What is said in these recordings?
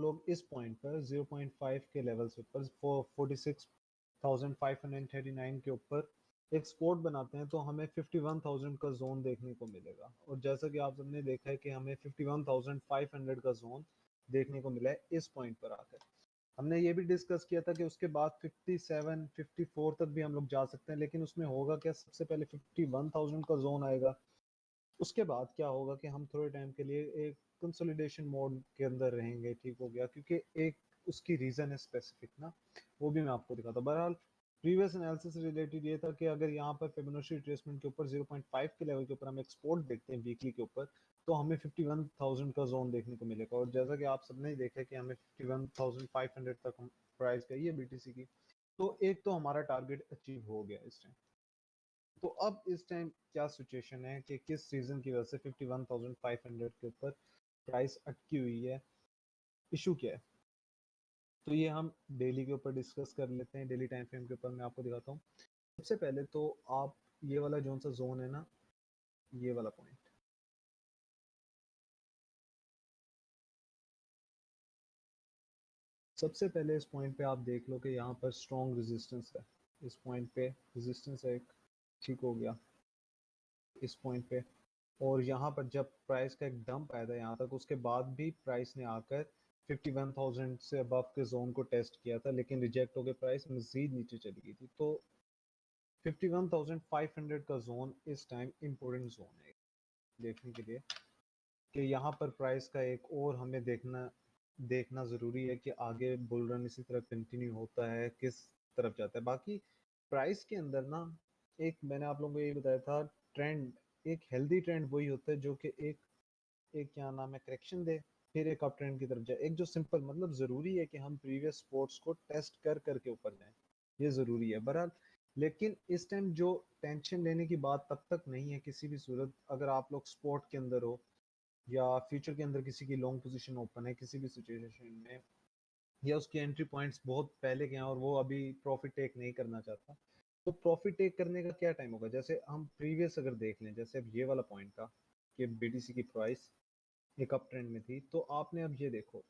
लोग इस पॉइंट पर 0.5 के लेवल से ऊपर 46,539 के ऊपर एक सपोर्ट बनाते हैं तो हमें 51,000 का जोन देखने को मिलेगा। और जैसा कि आप सबने देखा है कि हमें 51,500 का जोन देखने को मिला है इस पॉइंट पर आकर। हमने ये भी डिस्कस किया था कि उसके बाद 57, 54 तक भी हम लोग जा सकते हैं, लेकिन उसमें होगा क्या, सबसे पहले 51,000 का जोन आएगा, उसके बाद क्या होगा कि हम थोड़े टाइम के लिए एक कंसोलिडेशन मोड के अंदर रहेंगे। ठीक हो गया, क्योंकि एक उसकी रीजन है स्पेसिफिक ना, वो भी मैं आपको दिखाता हूं। बहरहाल प्रीवियस एनालिसिस रिलेटेड ये था कि अगर यहाँ पर फिबोनाची रिट्रेसमेंट के ऊपर 0.5 के लेवल के ऊपर हम एक्सपोर्ट देखते हैं वीकली के ऊपर, तो हमें 51,000 का जोन देखने को मिलेगा। और जैसा कि आप सबने देखा कि हमें 51,500 तक प्राइस गई है बीटीसी की, तो एक तो हमारा टारगेट अचीव हो गया इस टाइम। तो अब इस टाइम क्या सिचुएशन है कि किस रीजन की वजह से 51,500 के ऊपर प्राइस अटकी हुई है, इशू क्या है, तो ये हम डेली के ऊपर डिस्कस कर लेते हैं। डेली टाइम फ्रेम के ऊपर मैं आपको दिखाता हूँ। सबसे पहले तो आप ये वाला जो सा जोन है ना, ये वाला पॉइंट, सबसे पहले इस पॉइंट पे आप देख लो कि यहाँ पर स्ट्रॉन्ग रेजिस्टेंस है। इस पॉइंट पे रेजिस्टेंस है एक, ठीक हो गया इस पॉइंट पे। और यहाँ पर जब प्राइस का एक डंप आया था यहाँ तक, उसके बाद भी प्राइस ने आकर 51,000 से अबव के जोन को टेस्ट किया था, लेकिन रिजेक्ट होकर प्राइस मजीद नीचे चली गई थी। तो 51,500 का जोन इस टाइम इम्पोर्टेंट जोन है देखने के लिए, कि यहाँ पर प्राइस का एक और हमें देखना ज़रूरी है कि आगे बुल रन इसी तरह कंटिन्यू होता है, किस तरफ जाता है। बाकी प्राइस के अंदर ना, एक मैंने आप लोगों को ये बताया था, ट्रेंड, एक हेल्दी ट्रेंड वही होता है जो कि एक एक क्या नाम है, करेक्शन दे, फिर एक अप ट्रेंड की तरफ जाए। एक जो सिंपल, मतलब ज़रूरी है कि हम प्रीवियस स्पोर्ट्स को टेस्ट कर करके ऊपर जाएं, ये ज़रूरी है। बहरहाल लेकिन इस टाइम जो टेंशन लेने की बात तब तक नहीं है किसी भी सूरत, अगर आप लोग स्पोर्ट के अंदर हो या फ्यूचर के अंदर किसी की लॉन्ग पोजीशन ओपन है किसी भी सिचुएशन में, या उसके एंट्री पॉइंट्स बहुत पहले के हैं और वो अभी प्रॉफिट टेक नहीं करना चाहता, तो प्रॉफिट टेक करने का क्या टाइम होगा। जैसे हम प्रीवियस अगर देख लें, जैसे अब ये वाला पॉइंट था कि बीटीसी की प्राइस एक अप ट्रेंड में थी, तो आपने अब ये देखो,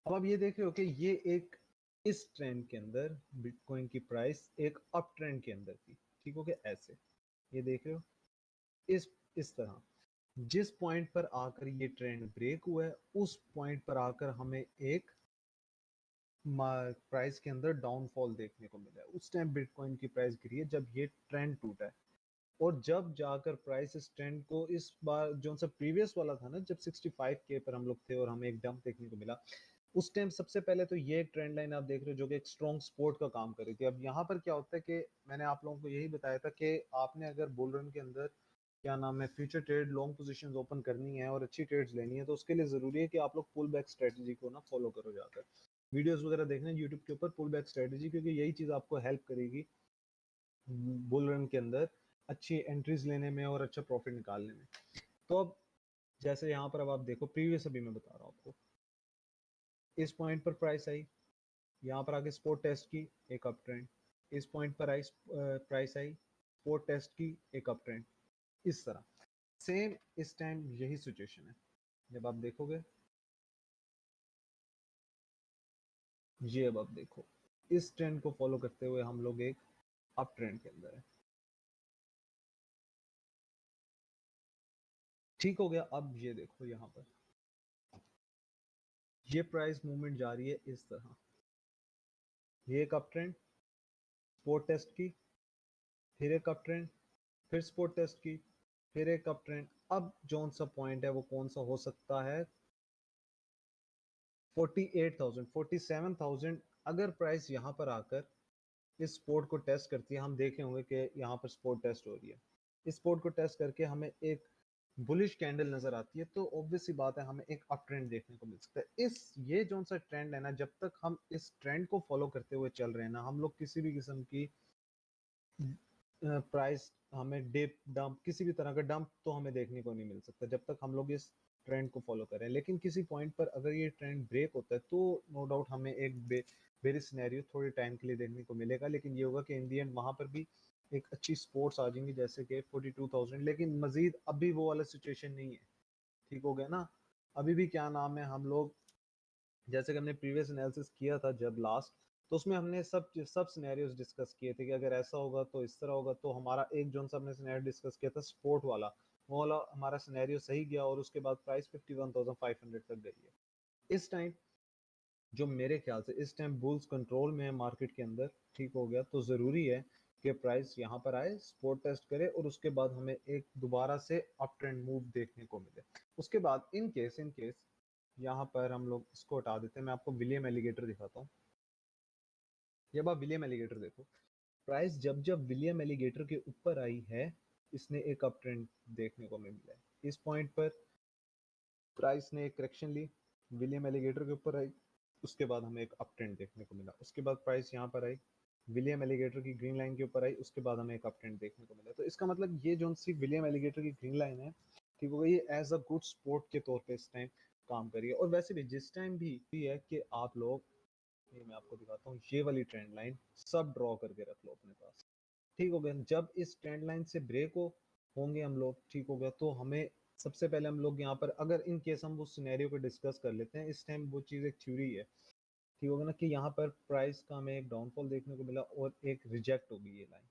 अब आप ये देख रहे हो कि ये एक, इस ट्रेंड के अंदर बिटकॉइन की प्राइस एक अप ट्रेंड के अंदर थी, ठीक हो गया ऐसे, ये देख रहे हो इस तरह। जिस पॉइंट पर आकर ये ट्रेंड ब्रेक हुआ है, उस पॉइंट पर आकर हमें एक प्राइस के अंदर डाउनफॉल देखने को मिला है। उस टाइम बिटकॉइन की प्राइस गिरी है जब ये ट्रेंड टूटा है, और जब जाकर प्राइस इस ट्रेंड को, इस बार जो सा प्रीवियस वाला था ना, जब 65K पर हम लोग थे और हमें एक डंप देखने को मिला, उस टाइम सबसे पहले तो ये ट्रेंड लाइन आप देख रहे हो जो कि एक स्ट्रॉन्ग सपोर्ट का काम कर रही थी। अब यहाँ पर क्या होता है कि मैंने आप लोगों को यही बताया था कि आपने अगर बुल रन के अंदर क्या नाम है, future trade long positions open करनी है और अच्छी ट्रेड्स लेनी है, तो उसके लिए जरूरी है कि आप लोग पुल बैक स्ट्रेटजी को ना फॉलो करो, जाकर वीडियोस वगैरह देखना यूट्यूब के ऊपर पुल बैक स्ट्रेटजी, क्योंकि यही चीज आपको हेल्प करेगी बुल रन के अंदर अच्छी एंट्रीज लेने में और अच्छा प्रॉफिट निकालने में। तो अब जैसे यहाँ पर अब आप देखो, प्रीवियस अभी मैं बता रहा हूँ आपको, इस पॉइंट पर प्राइस आई, यहाँ पर आके स्पोर्ट टेस्ट की, एक अप ट्रेंड, इस पॉइंट पर आई प्राइस आई, स्पोर्ट टेस्ट की, एक अप ट्रेंड, इस तरह सेम इस टाइम यही सिचुएशन है। जब आप देखोगे ये, अब आप देखो इस ट्रेंड को फॉलो करते हुए हम लोग एक अप ट्रेंड के अंदर है, ठीक हो गया। अब ये देखो यहाँ पर ये प्राइस मूवमेंट जा रही है इस तरह, ये एक अप ट्रेंड, स्पोर्ट टेस्ट की, फिर एक अप ट्रेंड, फिर स्पोर्ट टेस्ट की, फिर एक अप ट्रेंड। अब जोन सा पॉइंट है वो कौन सा हो सकता है, 48,000, 47,000। अगर प्राइस यहाँ पर आकर इस सपोर्ट को टेस्ट करती है, हम देखे होंगे कि यहाँ पर सपोर्ट टेस्ट हो रही है, इस सपोर्ट को टेस्ट करके हमें एक बुलिश कैंडल नजर आती है, तो ऑब्वियस सी बात है हमें एक अप ट्रेंड देखने को मिल सकता है। इस ये जो सा ट्रेंड है ना, जब तक हम इस ट्रेंड को फॉलो करते हुए चल रहे हैं ना, हम लोग किसी भी किस्म की प्राइस, हमें डिप डंप, किसी भी तरह का डंप तो हमें देखने को नहीं मिल सकता जब तक हम लोग इस ट्रेंड को फॉलो करें। लेकिन किसी पॉइंट पर अगर ये ट्रेंड ब्रेक होता है तो नो डाउट हमें एक बेरिश सिनेरियो थोड़े टाइम के लिए देखने को मिलेगा, लेकिन ये होगा कि इन दी एंड वहां पर भी एक अच्छी स्पोर्ट्स आ जाएंगी जैसे कि 42,000, लेकिन मजीद अभी वो वाला सिचुएशन नहीं है। ठीक हो गया ना। अभी भी क्या नाम है, हम लोग जैसे कि हमने प्रीवियस एनालिसिस किया था जब लास्ट, तो उसमें हमने सब सब सिनेरियोज डिस्कस किए थे कि अगर ऐसा होगा तो इस तरह होगा। तो हमारा एक जोन सा हमने सिनेरियो डिस्कस किया था स्पोर्ट वाला, वो वाला हमारा सिनेरियो सही गया और उसके बाद प्राइस 51,500 तक गई है। इस टाइम जो मेरे ख्याल से इस टाइम बुल्स कंट्रोल में है मार्केट के अंदर, ठीक हो गया, तो ज़रूरी है कि प्राइस यहाँ पर आए, सपोर्ट टेस्ट करे और उसके बाद हमें एक दोबारा से अप ट्रेंड मूव देखने को मिले। उसके बाद इन केस यहाँ पर हम लोग इसको हटा देते हैं, मैं आपको विलियम एलिगेटर दिखाता हूँ। जब आप विलियम एलिगेटर देखो, प्राइस जब जब विलियम एलिगेटर के ऊपर आई है, इसने एक अप ट्रेंड देखने को मिला है। इस पॉइंट पर प्राइस ने एक करेक्शन ली, विलियम एलिगेटर के ऊपर आई, उसके बाद हमें एक अप ट्रेंड देखने को मिला। उसके बाद प्राइस यहाँ पर आई, विलियम एलिगेटर की ग्रीन लाइन के ऊपर आई, उसके बाद हमें एक अप ट्रेंड देखने को मिला। तो इसका मतलब ये जो सी विलियम एलिगेटर की ग्रीन लाइन है, ठीक होगा, ये एज अ गुड स्पोर्ट के तौर पे इस टाइम काम करिए। और वैसे भी जिस टाइम भी है कि आप लोग, ये मैं आपको दिखाता हूँ, ये वाली ट्रेंड लाइन सब ड्रॉ करके रख लो अपने पास। ठीक हो गया। जब इस ट्रेंड लाइन से ब्रेक होंगे हम लोग, ठीक हो गया, तो हमें सबसे पहले हम लोग यहाँ पर अगर इन केस हम उस सिनेरियो को डिस्कस कर लेते हैं, इस टाइम वो चीज़ एक थ्योरी है, ठीक होगा ना, कि यहाँ पर प्राइस का हमें एक डाउनफॉल देखने को मिला और एक रिजेक्ट होगी ये लाइन।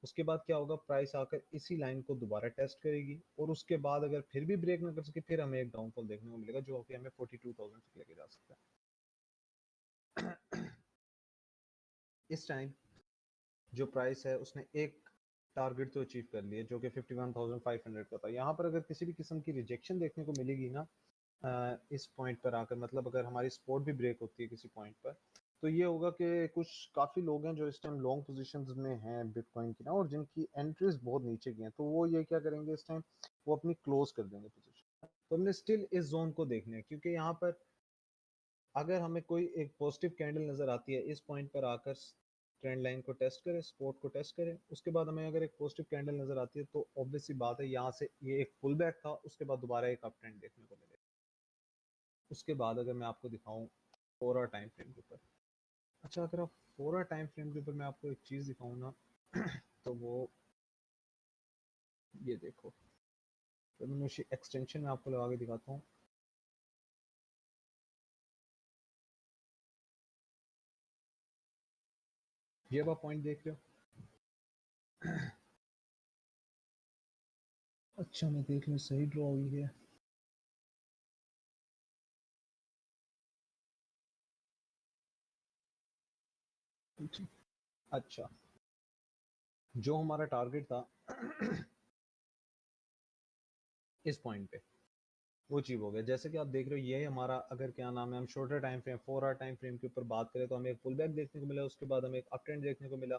उसके बाद क्या होगा, प्राइस आकर इसी लाइन को दोबारा टेस्ट करेगी और उसके बाद अगर फिर भी ब्रेक ना कर सके, फिर हमें एक डाउनफॉल देखने को मिलेगा जो कि हमें 42,000 तक लेके जा सकता है। इस टाइम जो प्राइस है उसने एक टारगेट तो अचीव कर लिया जो कि 51,500 का था। यहाँ पर अगर किसी भी किस्म की रिजेक्शन देखने को मिलेगी ना इस पॉइंट पर आकर, मतलब अगर हमारी सपोर्ट भी ब्रेक होती है किसी पॉइंट पर, तो ये होगा कि कुछ काफ़ी लोग हैं जो इस टाइम लॉन्ग पोजीशंस में हैं बिटकॉइन की ना, और जिनकी एंट्रीज बहुत नीचे की हैं, तो वो ये क्या करेंगे इस टाइम, वो अपनी क्लोज कर देंगे पोजीशन। तो हमने स्टिल इस जोन को देखना है, क्योंकि यहाँ पर अगर हमें कोई एक पॉजिटिव कैंडल नजर आती है इस पॉइंट पर आकर, ट्रेंड लाइन को टेस्ट करें, सपोर्ट को टेस्ट करें, उसके बाद हमें अगर एक पॉजिटिव कैंडल नजर आती है तो ऑब्वियस सी बात है यहाँ से ये एक पुल बैक था, उसके बाद दोबारा एक अप ट्रेंड देखने को मिलेगा। उसके बाद अगर मैं आपको दिखाऊं 4 आवर टाइम फ्रेम के ऊपर, अच्छा अगर आप 4 आवर टाइम फ्रेम के ऊपर मैं आपको एक चीज़ दिखाऊं ना, तो वो ये देखो, तो मैं एक्सटेंशन में आपको लगा के दिखाता हूँ। ये आप पॉइंट देख रहे हो। अच्छा मैं देख लूँ सही ड्रॉ हुई है। अच्छा, जो हमारा टारगेट था इस पॉइंट पे, वो अचीव हो गया। जैसे कि आप देख रहे हो, ये हमारा अगर क्या नाम है, हम shorter time frame 4 hour time frame के ऊपर बात करें तो हमें एक पुल बैक देखने को मिला, उसके बाद हमें एक अप ट्रेंड देखने को मिला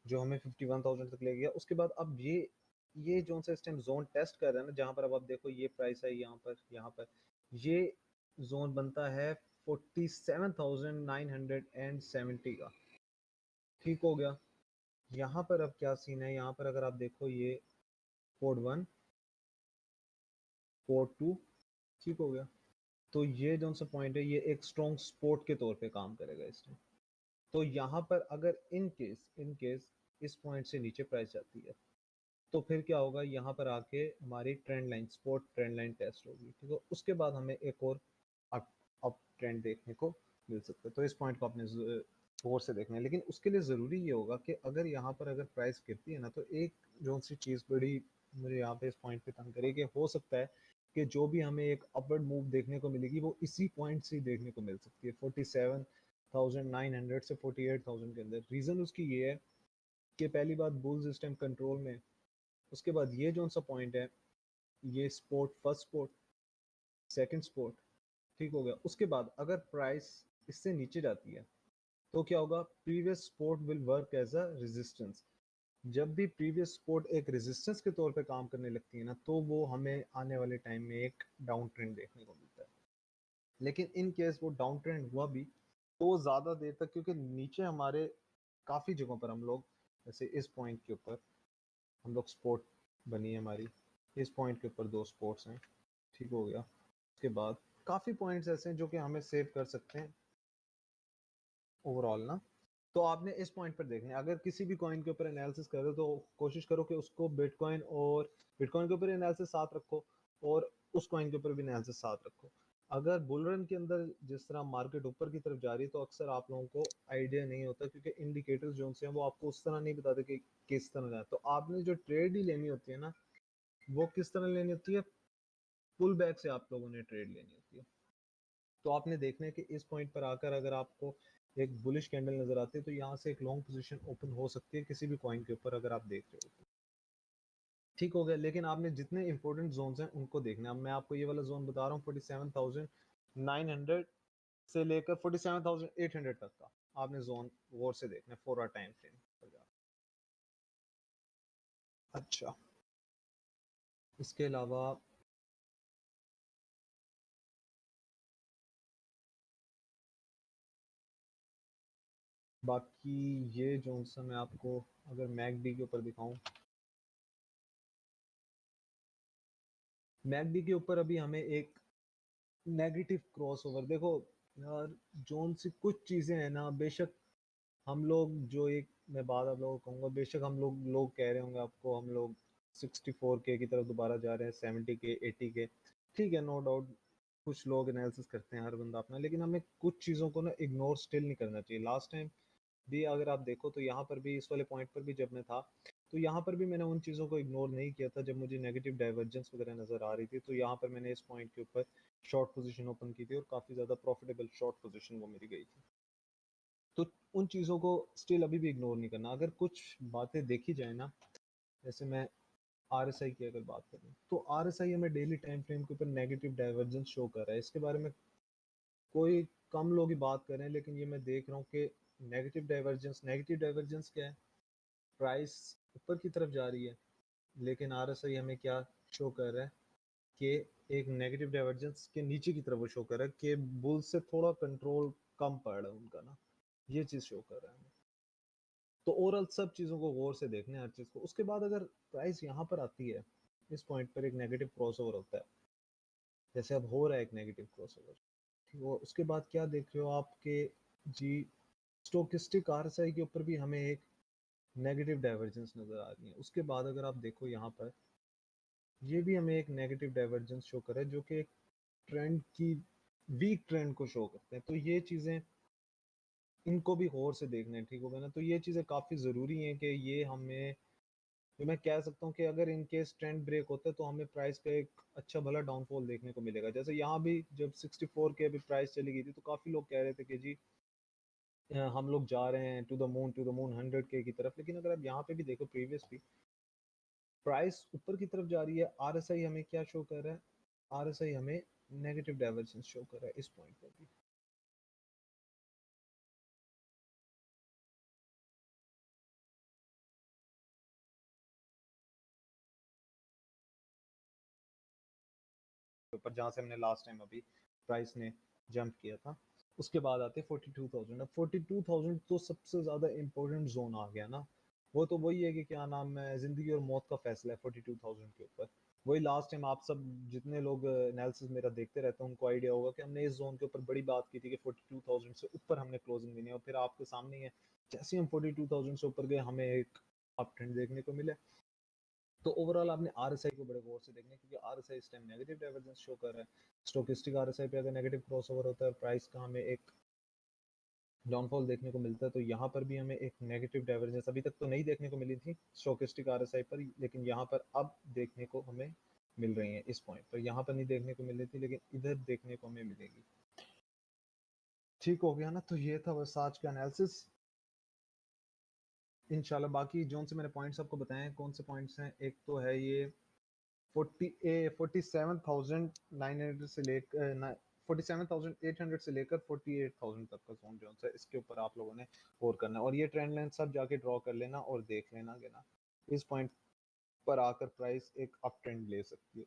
जो हमें 51,000 तक ले गया। उसके बाद अब ये जो सा इस टाइम जोन टेस्ट कर रहा है ना, जहां पर अब आप देखो ये प्राइस है यहाँ पर ये जोन बनता है 47,970 का। ठीक हो गया। यहाँ पर अब क्या सीन है, यहाँ पर अगर आप देखो ये कोड 1, कोड 2, ठीक हो गया, तो ये जो सा पॉइंट है ये एक स्ट्रॉन्ग सपोर्ट के तौर पे काम करेगा इस टाइम। तो यहाँ पर अगर इन केस इस पॉइंट से नीचे प्राइस जाती है तो फिर क्या होगा, यहाँ पर आके हमारी trend line, support trend line test होगी, ठीक है, उसके बाद हमें एक और अप अप ट्रेंड देखने को मिल सकता है। तो इस पॉइंट को आपने गौर से देखना है, लेकिन उसके लिए ज़रूरी ये होगा कि अगर यहाँ पर अगर प्राइस गिरती है ना, तो एक जो सी चीज़ बड़ी मुझे यहाँ पे इस पॉइंट पे तंग करेगी, कि हो सकता है कि जो भी हमें एक अपवर्ड मूव देखने को मिलेगी वो इसी पॉइंट से ही देखने को मिल सकती है, 47,900 से 48,000 के अंदर। रीज़न उसकी ये है कि पहली बात, बुल्स इस टाइम कंट्रोल में, उसके बाद ये जो सा पॉइंट है, ये sport, first sport, second sport, ठीक हो गया। उसके बाद अगर प्राइस इससे नीचे जाती है तो क्या होगा, previous support will work as a resistance. जब भी प्रीवियस सपोर्ट एक रेजिस्टेंस के तौर पे काम करने लगती है ना, तो वो हमें आने वाले टाइम में एक डाउन ट्रेंड देखने को मिलता है। लेकिन इन केस वो डाउन ट्रेंड हुआ भी तो ज़्यादा देर तक, क्योंकि नीचे हमारे काफ़ी जगहों पर हम लोग, जैसे इस पॉइंट के ऊपर हम लोग सपोर्ट बनी है हमारी, इस पॉइंट के ऊपर 2 स्पोर्ट्स हैं, ठीक हो गया। उसके बाद काफ़ी पॉइंट्स ऐसे हैं जो कि हमें सेव कर सकते हैं ओवरऑल ना। तो आपने इस पॉइंट पर देखना है, अगर किसी भी कॉइन के ऊपर एनालिसिस कर रहे हो तो कोशिश करो कि उसको बिटकॉइन के ऊपर एनालिसिस साथ रखो और उस कॉइन के ऊपर भी एनालिसिस साथ रखो। अगर बुल रन के अंदर जिस तरह मार्केट ऊपर की तरफ जा रही है तो अक्सर आप लोगों को आइडिया नहीं होता, क्योंकि इंडिकेटर्स जो हैं वो आपको उस तरह नहीं बताते कि किस तरह जाए। तो आपने जो ट्रेड ही लेनी होती है ना, वो किस तरह लेनी होती है, पुल बैक से आप लोगों ने ट्रेड लेनी होती है। तो आपने देखना है कि इस पॉइंट पर आकर अगर आपको एक बुलिश कैंडल नजर आती है तो यहाँ से एक लॉन्ग पोजीशन ओपन हो सकती है किसी भी कॉइन के ऊपर, अगर आप देख रहे हो तो। ठीक हो गया, लेकिन आपने जितने इंपॉर्टेंट जोन्स हैं उनको देखना है। अब मैं आपको ये वाला जोन बता रहा हूँ 47,900 से लेकर 47,800 तक का आपने जोन गौर से देखना है 4 आवर टाइम फ्रेम पर जाकर। अच्छा, इसके अलावा बाकी ये जोन सा मैं आपको अगर मैकडी के ऊपर दिखाऊं, मैकडी के ऊपर अभी हमें एक नेगेटिव क्रॉसओवर देखो यार, जोन सी कुछ चीजें हैं ना, बेशक हम लोग जो एक मैं बात आप लोगों को कहूंगा, बेशक हम लोग कह रहे होंगे आपको हम लोग 64K की तरफ दोबारा जा रहे हैं, 70K 80K, ठीक है, नो डाउट कुछ लोग एनालिसिस करते हैं हर बंदा अपना, लेकिन हमें कुछ चीज़ों को ना इग्नोर स्टिल नहीं करना चाहिए। लास्ट टाइम भी अगर आप देखो तो यहाँ पर भी इस वाले पॉइंट पर भी जब मैं था तो यहाँ पर भी मैंने उन चीज़ों को इग्नोर नहीं किया था जब मुझे नेगेटिव डाइवर्जेंस वगैरह नज़र आ रही थी। तो यहाँ पर मैंने इस पॉइंट के ऊपर शॉर्ट पोजीशन ओपन की थी और काफ़ी ज़्यादा प्रॉफिटेबल शॉर्ट पोजीशन वो मेरी गई थी। तो उन चीज़ों को स्टिल अभी भी इग्नोर नहीं करना। अगर कुछ बातें देखी जाए ना, जैसे मैं आरएसआई की अगर बात करूँ तो आरएसआई हमें डेली टाइम फ्रेम के ऊपर नेगेटिव डाइवर्जेंस शो कर रहा है। इसके बारे में कोई कम लोग ही बात कर रहे हैं, लेकिन ये मैं देख रहा हूँ कि नेगेटिव डाइवर्जेंस क्या है, प्राइस ऊपर की तरफ जा रही है, लेकिन आरएसआई हमें क्या शो कर रहा है कि एक नेगेटिव डाइवर्जेंस के नीचे की तरफ वो शो कर रहा है कि बुल से थोड़ा कंट्रोल कम पड़ रहा है उनका ना, ये चीज़ शो कर रहा है हमें। तो ओवरऑल सब चीज़ों को गौर से देखना है हर चीज़ को। उसके बाद अगर प्राइस यहाँ पर आती है, इस पॉइंट पर एक नेगेटिव क्रॉसओवर होता है, जैसे अब हो रहा है एक नेगेटिव क्रॉसओवर, वो उसके बाद क्या देख रहे हो आपके जी, स्टोकिस्टिक आरएसआई के ऊपर भी हमें एक नेगेटिव डाइवर्जेंस नज़र आ रही है। उसके बाद अगर आप देखो यहाँ पर ये भी हमें एक नेगेटिव डाइवर्जेंस शो कर रहा है जो कि एक ट्रेंड की वीक ट्रेंड को शो करते हैं। तो ये चीज़ें इनको भी गौर से देखना है, ठीक होगा ना। तो ये चीज़ें काफ़ी ज़रूरी हैं कि ये हमें, तो मैं कह सकता हूँ कि अगर इन केस ट्रेंड ब्रेक होता है तो हमें प्राइस का एक अच्छा भला डाउनफॉल देखने को मिलेगा। जैसे यहाँ भी जब 64 के अभी प्राइस चली गई थी तो काफ़ी लोग कह रहे थे कि जी हम लोग जा रहे हैं टू द मून 100K की तरफ, लेकिन अगर आप यहाँ पे भी देखो प्रीवियस भी प्राइस ऊपर की तरफ जा रही है। आरएसआई हमें क्या शो कर रहा है, आरएसआई हमें नेगेटिव डाइवर्जेंस शो कर रहा है इस पॉइंट पर भी। ऊपर जहाँ से हमने लास्ट टाइम अभी प्राइस ने जंप किया था, उसके बाद आते 42,000। अब 42,000 तो सबसे ज़्यादा इम्पोर्टेंट जोन आ गया ना। वो तो वही है कि क्या नाम है, ज़िंदगी और मौत का फैसला है 42,000 के ऊपर। वही लास्ट टाइम आप सब जितने लोग एनालिसिस मेरा देखते रहते हैं उनको आइडिया होगा कि हमने इस जोन के ऊपर बड़ी बात की थी कि 42,000 से ऊपर हमने क्लोजिंग देनी है, और फिर आपके सामने ही है जैसे हम 42,000 से ऊपर गए हमें एक अप ट्रेंड देखने को मिले। तो ओवरऑल आपने आरएसआई को बड़े गौर से देखना है, क्योंकि आरएसआई इस टाइम नेगेटिव डाइवर्जेंस शो कर रहा है। स्टोकेस्टिक आरएसआई पे अगर नेगेटिव क्रॉसओवर होता है और प्राइस का हमें एक डाउनफॉल देखने को मिलता है तो यहाँ पर भी हमें एक नेगेटिव डाइवर्जेंस अभी तक तो नहीं देखने को मिली थी स्टोकेस्टिक आरएसआई पर, लेकिन यहाँ पर अब देखने को हमें मिल रही है। इस पॉइंट पर यहाँ पर नहीं देखने को मिल रही थी, लेकिन इधर देखने को हमें मिलेगी। ठीक हो गया ना। तो ये था बस आज का एनालिसिस। इंशाल्लाह बाकी जोन से मैंने पॉइंट्स आपको बताए हैं, कौन से पॉइंट्स हैं, एक तो है ये 47,900 से लेकर 47,800 से लेकर 48,000 तक का जोन जो है इसके ऊपर आप लोगों ने गौर करना है, और ये ट्रेंड लाइन सब जाके ड्रॉ कर लेना और देख लेना कि ना इस पॉइंट पर आकर प्राइस एक अप ट्रेंड ले सकती है।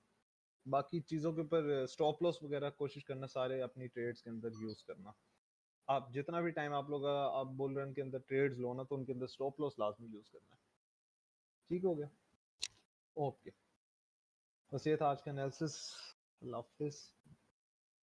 बाकी चीज़ों के ऊपर स्टॉप लॉस वगैरह कोशिश करना सारे अपनी ट्रेड्स के अंदर यूज़ करना। आप जितना भी टाइम आप लोग आप बुल रन के अंदर ट्रेड्स लो ना तो उनके अंदर स्टॉप लॉस लाजमी यूज़ करना है। ठीक हो गया, ओके। बस ये था आज का एनालिसिस। अल्लाह हाफिज़।